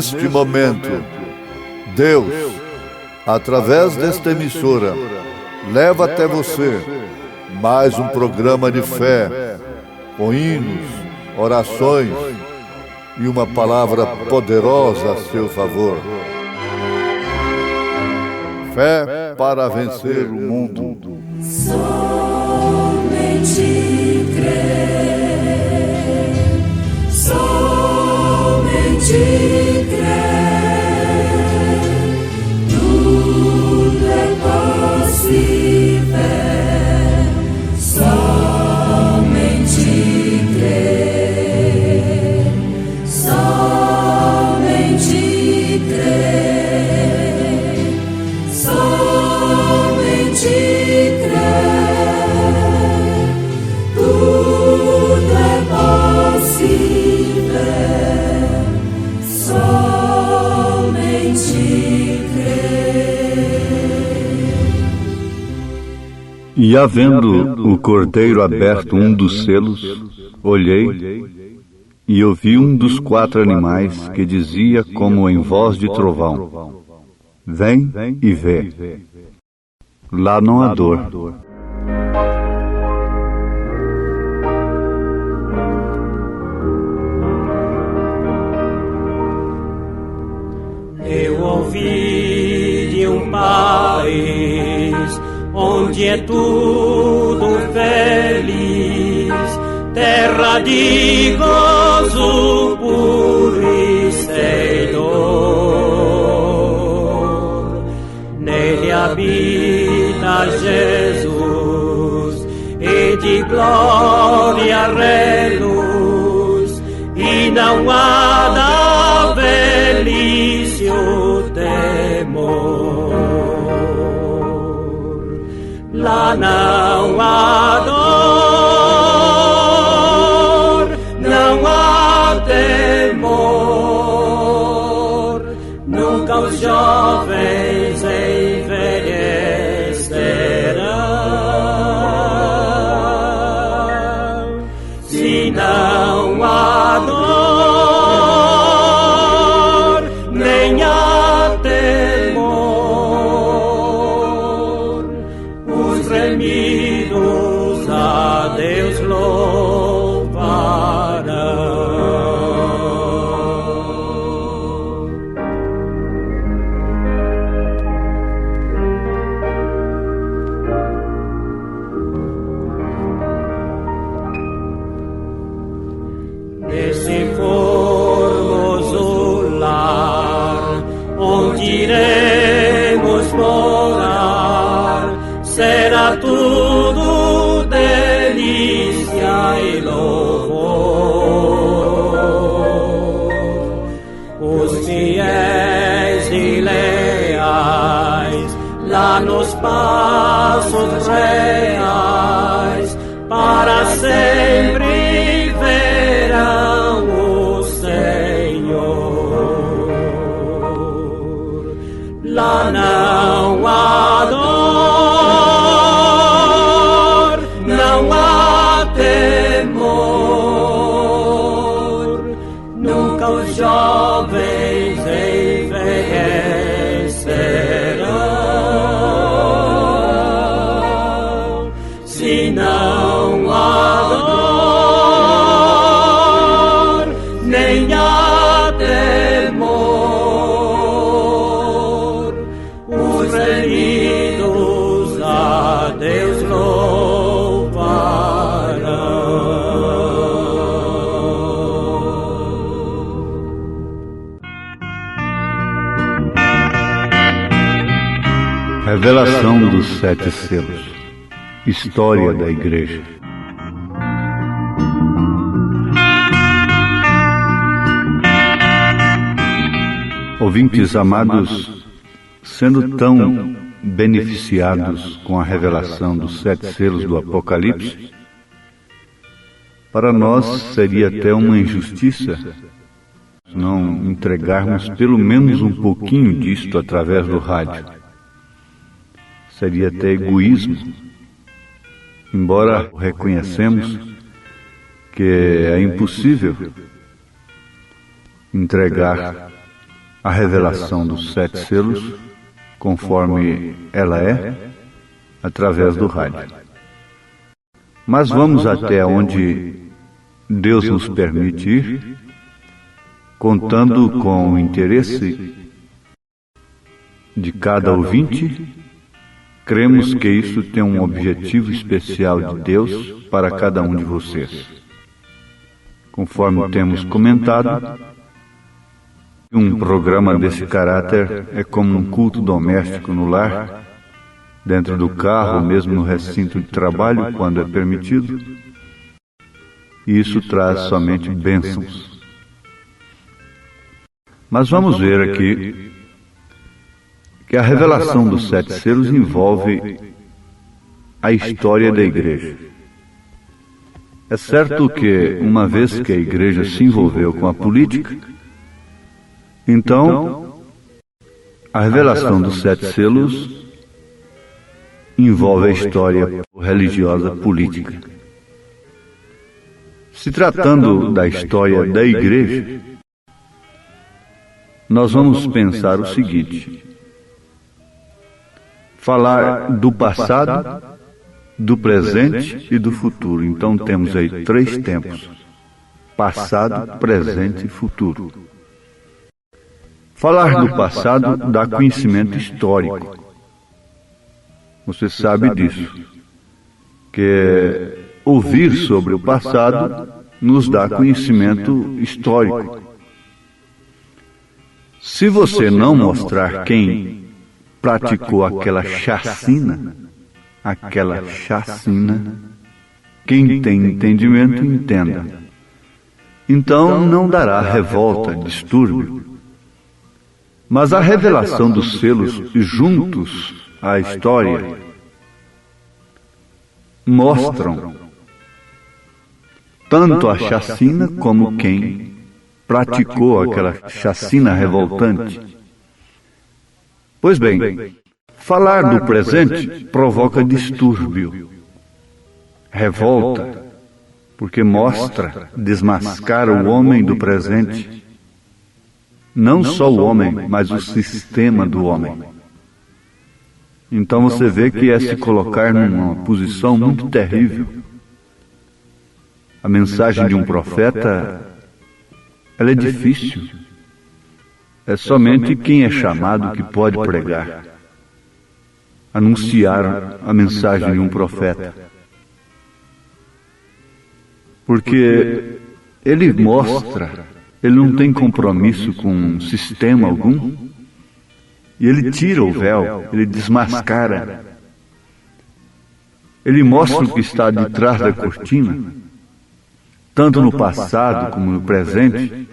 neste momento, Deus, através desta emissora, leva até você mais um programa de fé, com hinos, orações e uma palavra poderosa a seu favor. Fé para vencer o mundo. Somente crer, somente crer, tudo é possível. Somente crer, somente crer, somente crer, tudo é possível. Somente crer. E havendo o cordeiro aberto um dos selos, olhei e ouvi um dos 4 animais que dizia como em voz de trovão: Vem e vê. Lá não há dor. Eu ouvi de um país onde é tudo feliz, terra de gozo puro e sem dor. Nele habita Jesus e de glória reluz, e não há da velhice o temor. Lá não há dor, não há temor, nunca os jovens envelhecerão. Se não há dor, nem há temor, os remidos a Deus louvarão. Nesse formoso lar, onde iremos morar, será tudo delícia e louvor. Os fiéis e leais, lá nos passos reais, para sempre verão o Senhor. Lá não há dor, não há temor, nunca os jovens envelhecerão. Se não há dor, nem há temor, os remidos a Deus louvarão. Revelação dos 7 selos. História da Igreja. Ouvintes amados, sendo tão beneficiados com a revelação dos 7 selos do Apocalipse, para nós seria até uma injustiça não entregarmos pelo menos um pouquinho disto através do rádio. Seria até egoísmo, embora reconhecemos que é impossível entregar a revelação dos 7 selos, conforme ela é, através do rádio. Mas vamos até onde Deus nos permite ir, contando com o interesse de cada ouvinte. Cremos que isso tem um objetivo especial de Deus para cada um de vocês. Conforme temos comentado, um programa desse caráter é como um culto doméstico no lar, dentro do carro, ou mesmo no recinto de trabalho, quando é permitido. E isso traz somente bênçãos. Mas vamos ver aqui que a revelação dos 7 selos envolve a história da igreja. É certo que, uma vez que a igreja se envolveu com a política, então a revelação dos 7 selos envolve a história religiosa política. Se tratando da história da igreja, nós vamos pensar o seguinte: falar do passado, do presente e do futuro. Então temos aí 3 tempos: passado, presente e futuro. Falar do passado dá conhecimento histórico. Você sabe disso, que ouvir sobre o passado nos dá conhecimento histórico. Se você não mostrar quem praticou aquela chacina, quem tem entendimento, entenda. Então não dará revolta, distúrbio. Mas a revelação dos selos juntos à história mostram tanto a chacina como quem praticou aquela chacina revoltante. Pois bem, falar do presente provoca distúrbio, revolta, porque mostra, desmascara o homem do presente. Não só o homem, mas o sistema do homem. Então você vê que é se colocar numa posição muito terrível. A mensagem de um profeta, ela é difícil. É somente quem é chamado que pode pregar, anunciar a mensagem de um profeta. Porque ele mostra, ele não tem compromisso com sistema algum, e ele tira o véu, ele desmascara. Ele mostra o que está de trás da cortina, tanto no passado como no presente,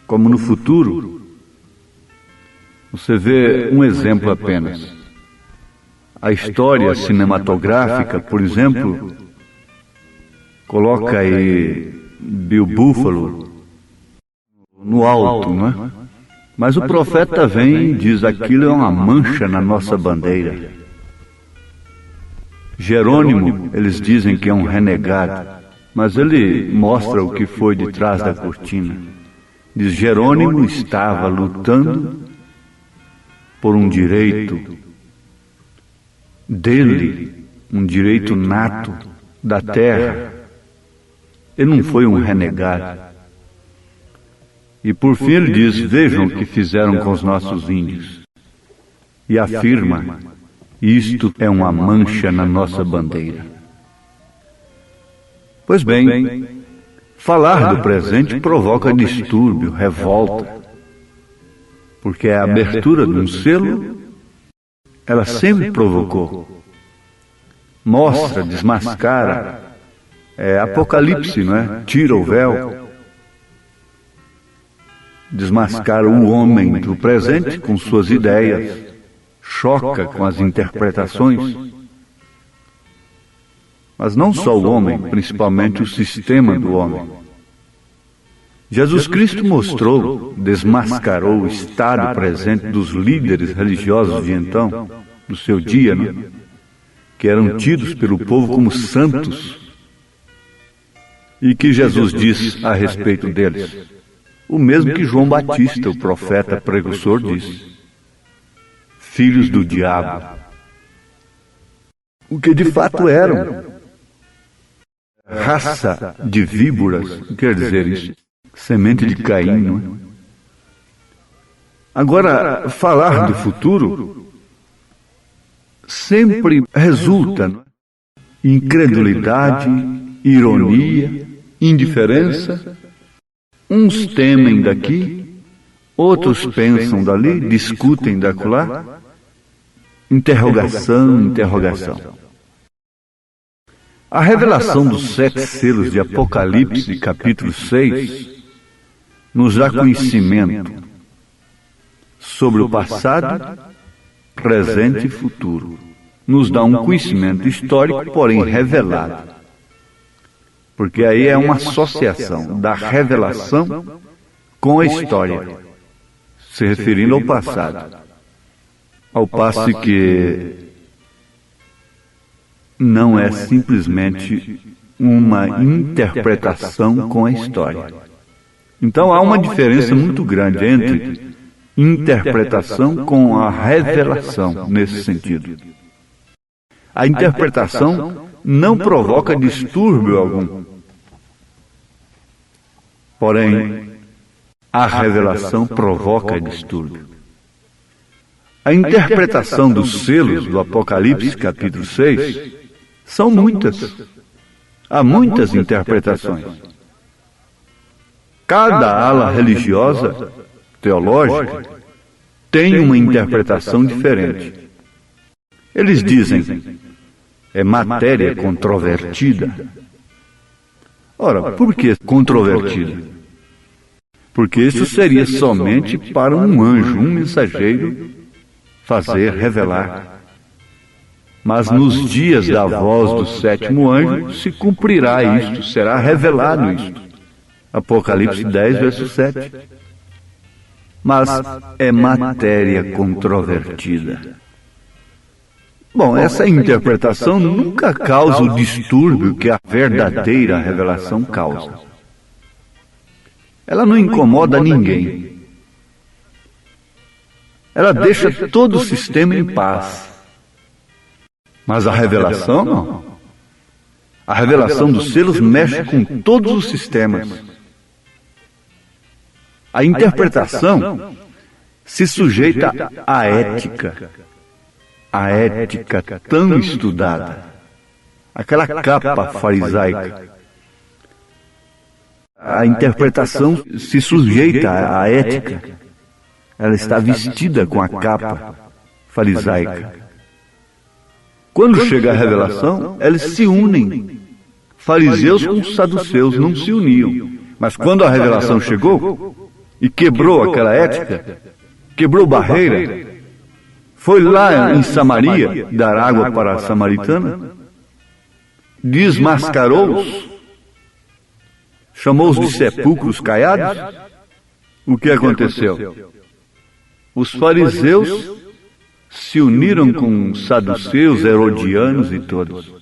como no futuro. Você vê um exemplo apenas. A história cinematográfica, por exemplo, coloca aí Bill Buffalo no alto, não é? Mas o profeta vem e diz: aquilo é uma mancha na nossa bandeira. Jerônimo, eles dizem que é um renegado, mas ele mostra o que foi de trás da cortina. Diz: Jerônimo estava lutando por um direito dele, um direito nato da terra. Ele não foi um renegado. E por fim ele diz: vejam o que fizeram com os nossos índios. E afirma: isto é uma mancha na nossa bandeira. Pois bem, falar do presente provoca distúrbio, revolta, porque a abertura de um selo, ela sempre provocou. Mostra, desmascara, Apocalipse, não é? Tira o véu, desmascara o homem do presente com suas ideias, choca com as interpretações. Mas não só o homem, principalmente o sistema do homem. Jesus Cristo mostrou, desmascarou o estado presente dos líderes religiosos de então, do seu dia, né? Que eram tidos pelo povo como santos. E que Jesus diz a respeito deles: o mesmo que João Batista, o profeta precursor, disse: filhos do diabo. O que de fato eram. Raça de víboras, quer dizer isso, semente de Caim, não é? Agora, falar do futuro sempre resulta em incredulidade, ironia, indiferença. Uns temem daqui, outros pensam dali, discutem dacolá. Interrogação, interrogação. A revelação dos 7 selos de Apocalipse, capítulo 6, nos dá conhecimento sobre o passado, presente e futuro. Nos dá um conhecimento histórico, porém revelado. Porque aí é uma associação da revelação com a história, se referindo ao passado. Ao passo que não é simplesmente uma interpretação com a história. Então há uma diferença muito grande entre interpretação com a revelação nesse sentido. A interpretação não provoca distúrbio algum. Porém, a revelação provoca distúrbio. A interpretação dos selos do Apocalipse, capítulo 6, são muitas. Há muitas interpretações. Cada ala religiosa, teológica, tem uma interpretação diferente. Eles dizem, é matéria controvertida. Ora, por que controvertida? Porque isso seria somente para um anjo, um mensageiro, fazer, revelar. Mas nos dias da voz do 7º anjo se cumprirá isto, será revelado isto. Apocalipse 10, verso 7. Mas é matéria controvertida. Bom, essa interpretação nunca causa o distúrbio que a verdadeira revelação causa. Ela não incomoda ninguém. Ela deixa todo o sistema em paz. Mas a revelação não. A revelação dos selos mexe com todos os sistemas. A interpretação se sujeita à ética. A ética tão estudada. Aquela capa farisaica. A interpretação se sujeita à ética. Ela está vestida com a capa farisaica. Quando chega a revelação, eles se unem. Fariseus com saduceus não se uniam. Mas quando a revelação chegou e quebrou aquela ética, quebrou barreira, foi lá em Samaria dar água para a samaritana, desmascarou-os, chamou-os de sepulcros caiados. O que aconteceu? Os fariseus se uniram com os saduceus, herodianos e todos,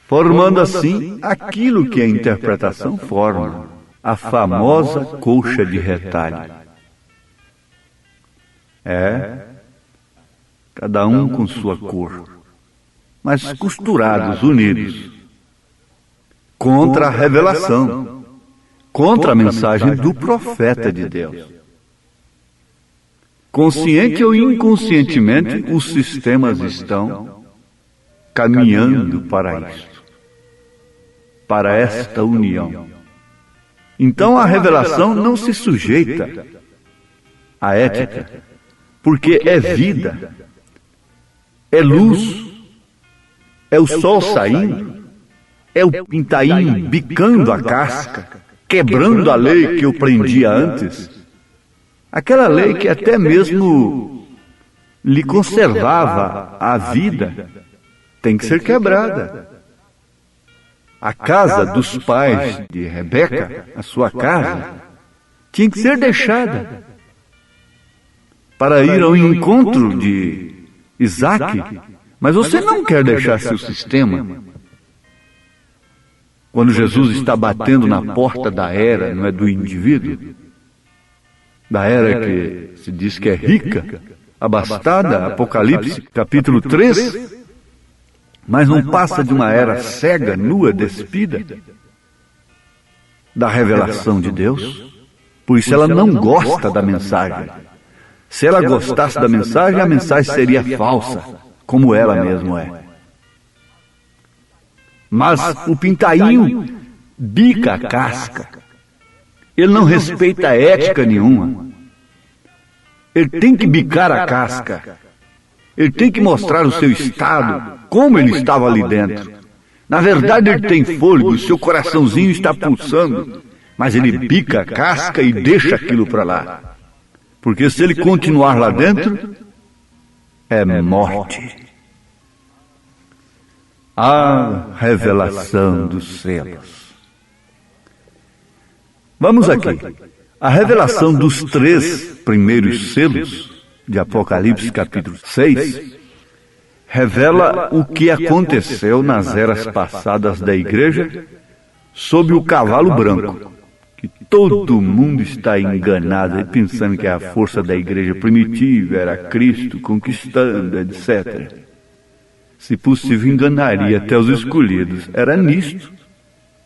formando assim aquilo que a interpretação forma, a famosa colcha de retalho. Cada um com sua cor, mas costurados, unidos, contra a revelação, contra a mensagem do profeta de Deus. Consciente ou inconscientemente, os sistemas estão caminhando para isto, para esta união. Então a revelação não se sujeita à ética, porque é vida, é luz, é o sol saindo, é o pintainho bicando a casca, quebrando a lei que eu prendia antes. Aquela lei que até mesmo lhe conservava a vida tem que ser quebrada. A casa dos pais de Rebeca, a sua casa, tinha que ser deixada para ir ao encontro de Isaac. Mas você não quer deixar seu sistema. Quando Jesus está batendo na porta da era, não é do indivíduo, da era que se diz que é rica, abastada, Apocalipse, capítulo 3, mas não passa de uma era cega, nua, despida, da revelação de Deus. Por isso ela não gosta da mensagem. Se ela gostasse da mensagem, a mensagem seria falsa, como ela mesma é. Mas o pintainho bica a casca. Ele não respeita a ética nenhuma. Ele tem que bicar a casca. Ele tem que mostrar o seu estado, como ele estava ali dentro. Na verdade, ele tem fôlego, o seu coraçãozinho está pulsando, mas ele bica a casca e deixa aquilo para lá. Porque se ele continuar lá dentro, é morte. A revelação dos selos. Vamos aqui. A revelação dos 3 primeiros selos de Apocalipse capítulo 6 revela o que aconteceu nas eras passadas da igreja sob o cavalo branco, que todo mundo está enganado e pensando que é a força da igreja primitiva, era Cristo conquistando, etc. Se possível, enganaria até os escolhidos. Era nisto.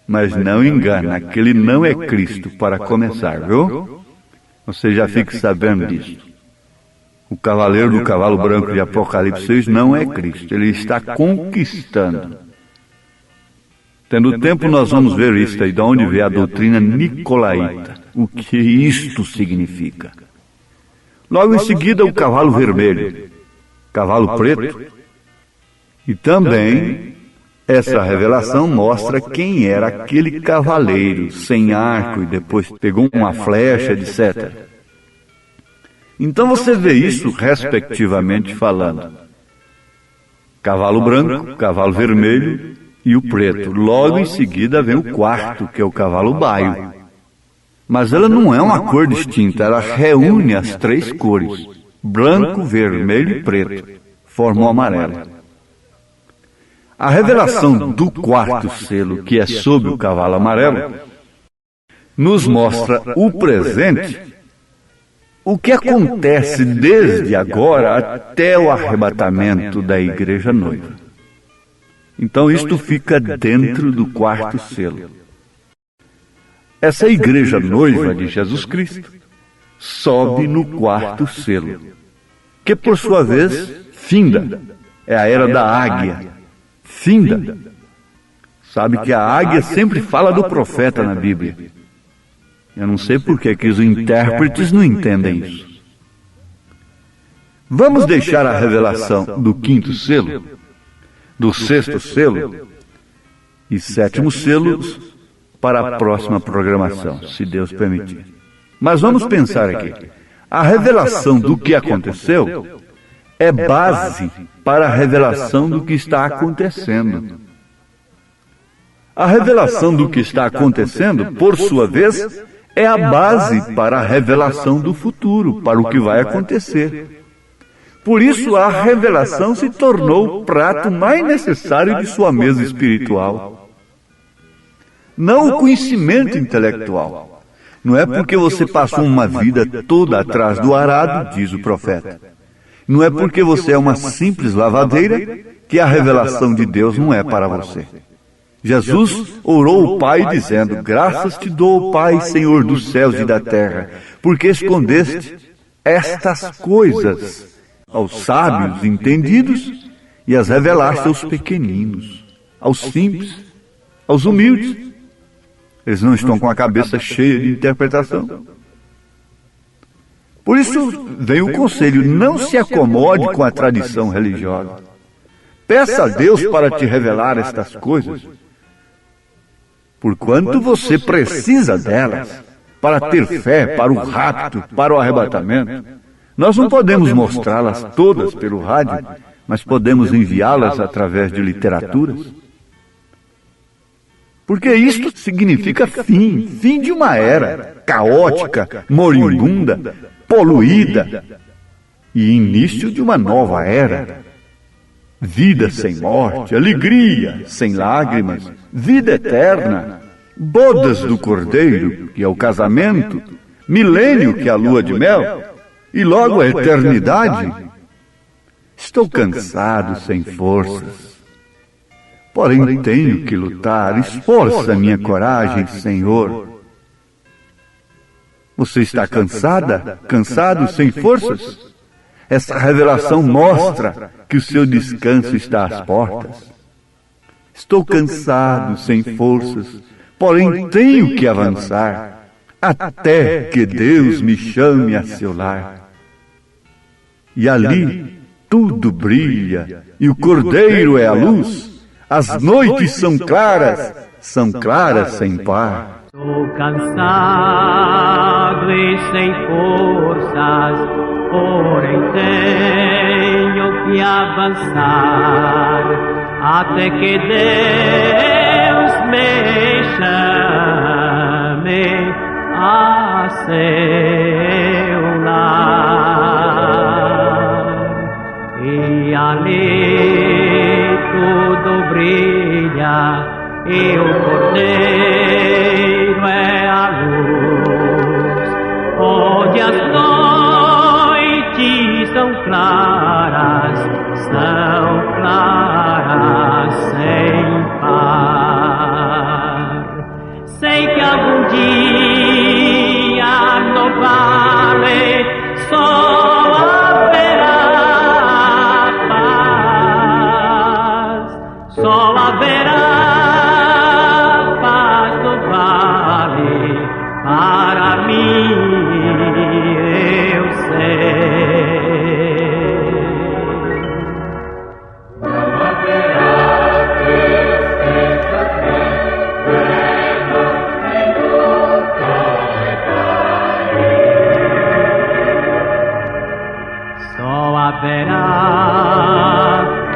Mas não engana, aquele não é Cristo para começar, viu? Você já fique sabendo disso. O cavaleiro do cavalo branco de Apocalipse 6 não é Cristo, ele está conquistando. Tendo tempo nós vamos ver isso aí, de onde vem a doutrina nicolaíta, o que isto significa. Logo em seguida o cavalo vermelho, cavalo preto, e também essa revelação mostra quem era aquele cavaleiro sem arco e depois pegou uma flecha, etc. Então você vê isso respectivamente falando. Cavalo branco, cavalo vermelho e o preto. Logo em seguida vem o quarto, que é o cavalo baio. Mas ela não é uma cor distinta, ela reúne as 3 cores. Branco, vermelho e preto. Forma o amarelo. A revelação do 4º selo, que é sob o cavalo amarelo, nos mostra o presente, o que acontece desde agora até o arrebatamento da igreja noiva. Então isto fica dentro do 4º selo. Essa igreja noiva de Jesus Cristo sobe no 4º selo, que por sua vez finda, é a era da águia. Finda. Sabe que a águia sempre fala do profeta na Bíblia. Eu não sei por que os intérpretes não entendem isso. Vamos deixar a revelação do 5º selo, do 6º selo e 7º selos para a próxima programação, se Deus permitir. Mas vamos pensar aqui. A revelação do que aconteceu é base para a revelação do que está acontecendo. A revelação do que está acontecendo, por sua vez, é a base para a revelação do futuro, para o que vai acontecer. Por isso, a revelação se tornou o prato mais necessário de sua mesa espiritual. Não o conhecimento intelectual. Não é porque você passou uma vida toda atrás do arado, diz o profeta. Não é porque você é uma simples lavadeira que a revelação de Deus não é para você. Jesus orou ao Pai dizendo: graças te dou, Pai, Senhor dos céus e da terra, porque escondeste estas coisas aos sábios entendidos e as revelaste aos pequeninos, aos simples, aos humildes. Eles não estão com a cabeça cheia de interpretação. Por isso vem o conselho: não se acomode com a tradição religiosa. Peça a Deus para te revelar estas coisas, porquanto você precisa delas para ter fé, para o rapto, para o arrebatamento. Nós não podemos mostrá-las todas pelo rádio, mas podemos enviá-las através de literaturas. Porque isto significa fim de uma era caótica, moribunda, poluída, e início de uma nova era. vida sem morte, alegria sem lágrimas, vida eterna, bodas do Cordeiro, que é o casamento, milênio, que é a lua de mel, e logo a eternidade. Estou cansado, sem forças, porém tenho que lutar. Esforça minha coragem, Senhor. Você está cansada? Cansado, sem forças? Essa revelação mostra que o seu descanso está às portas. Estou cansado, sem forças, porém tenho que avançar, até que Deus me chame a seu lar. E ali tudo brilha, e o Cordeiro é a luz. As noites são claras sem par. Estou cansado e sem forças, porém tenho que avançar, até que Deus me chame a seu lar. E ali tudo brilha, e o Cordeiro é a luz, onde as noites são claras sem par. Sei que algum dia no vale só haverá paz, só haverá para mim, eu sei. Não haverá tristeza, pena, nem luta, só haverá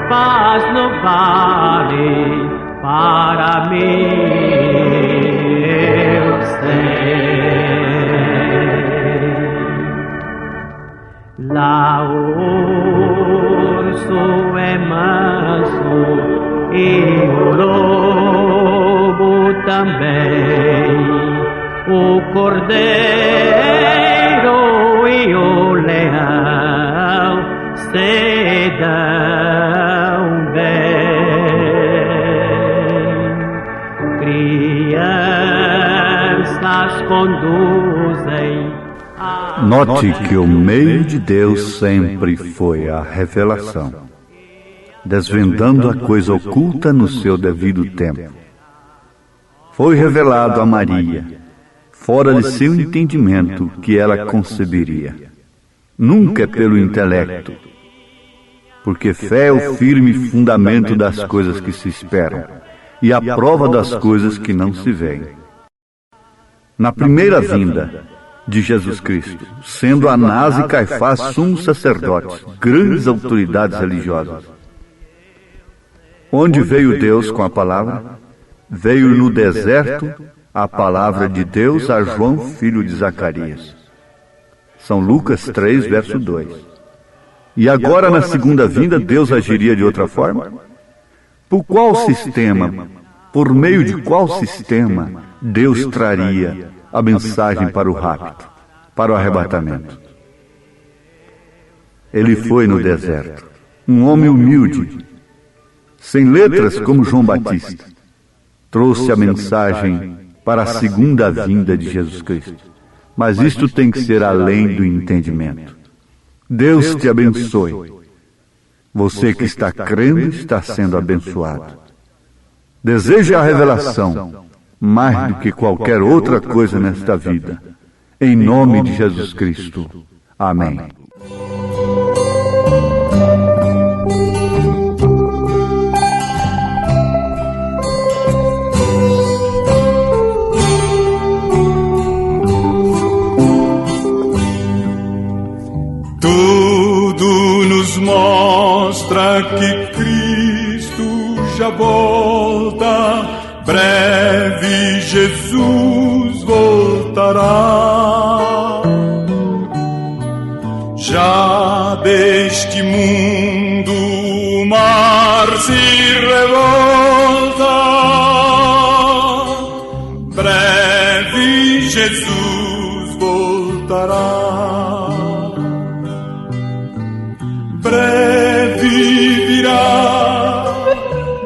paz no vale para mim. Lá o urso é manso e o lobo também, o cordeiro e o leão se dão bem. Crianças conduzem. Note que o meio de Deus sempre foi a revelação, desvendando a coisa oculta no seu devido tempo. Foi revelado a Maria, fora de seu entendimento, que ela conceberia. Nunca é pelo intelecto, porque fé é o firme fundamento das coisas que se esperam e a prova das coisas que não se veem. Na primeira vinda de Jesus Cristo, sendo Anás e Caifás sumos sacerdotes, grandes autoridades religiosas. Onde veio Deus com a palavra? Veio no deserto a palavra de Deus a João, filho de Zacarias. São Lucas 3, verso 2. E agora, na segunda vinda, Deus agiria de outra forma? Por qual sistema, por meio de qual sistema, Deus traria a mensagem para o rapto, para o arrebatamento? Ele foi no deserto, um homem humilde, sem letras como João Batista, trouxe a mensagem para a segunda vinda de Jesus Cristo. Mas isto tem que ser além do entendimento. Deus te abençoe. Você que está crendo está sendo abençoado. Deseje a revelação mais do que qualquer outra coisa nesta vida. Em nome de Jesus Cristo. Amém. Tudo nos mostra que Cristo já volta, breve Jesus voltará. Já deste mundo mais se revolta. Breve Jesus voltará. Breve virá,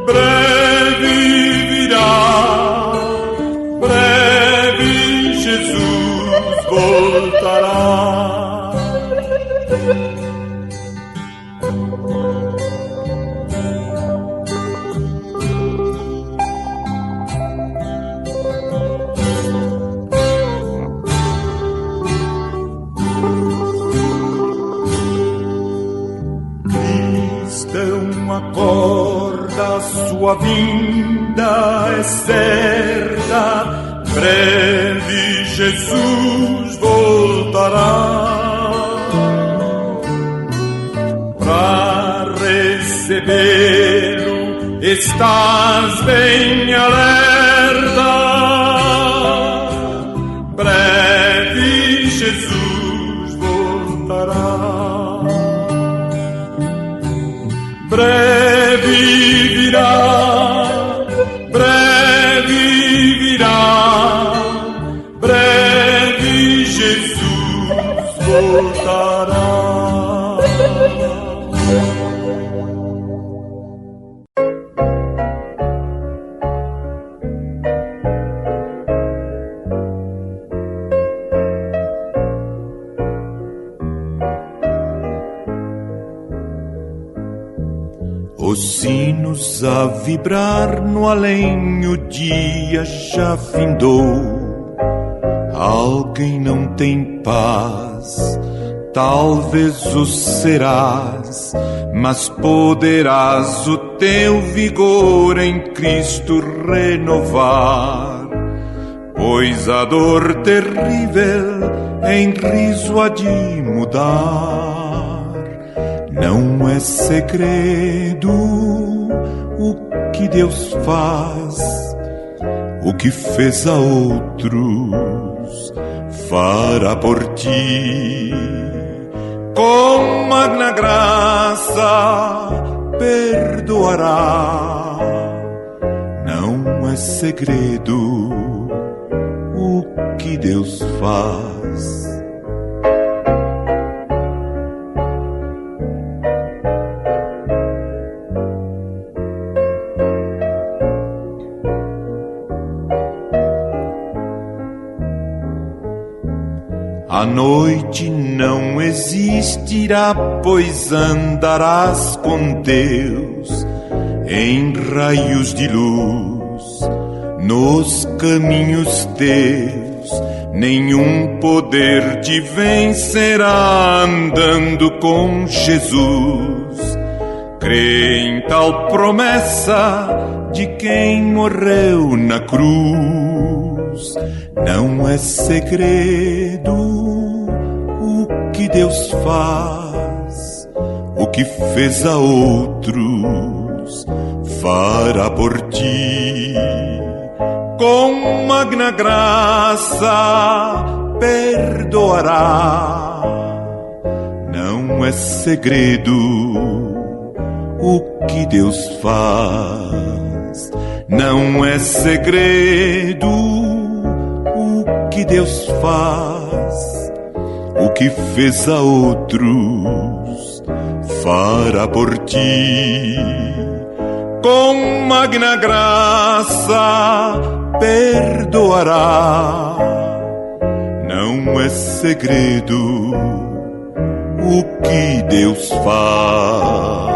breve virá, breve Jesus voltará. Acorda, sua vinda é certa, breve Jesus voltará. Pra recebê-lo estás bem alerta, breve Jesus voltará. Breve virá, breve virá, breve Jesus voltará. Os sinos a vibrar no além, o dia já findou. Alguém não tem paz, talvez o serás, mas poderás o teu vigor em Cristo renovar. Pois a dor terrível em riso há de mudar. Não é segredo o que Deus faz, o que fez a outros fará por ti. Com magna graça perdoará. Não é segredo o que Deus faz. A noite não existirá, pois andarás com Deus em raios de luz. Nos caminhos teus nenhum poder te vencerá, andando com Jesus. Crê em tal promessa de quem morreu na cruz. Não é segredo o que Deus faz, o que fez a outros fará por ti. Com magna graça perdoará. Não é segredo o que Deus faz. Não é segredo o que Deus faz, o que fez a outros fará por ti. Com magna graça perdoará. Não é segredo o que Deus faz.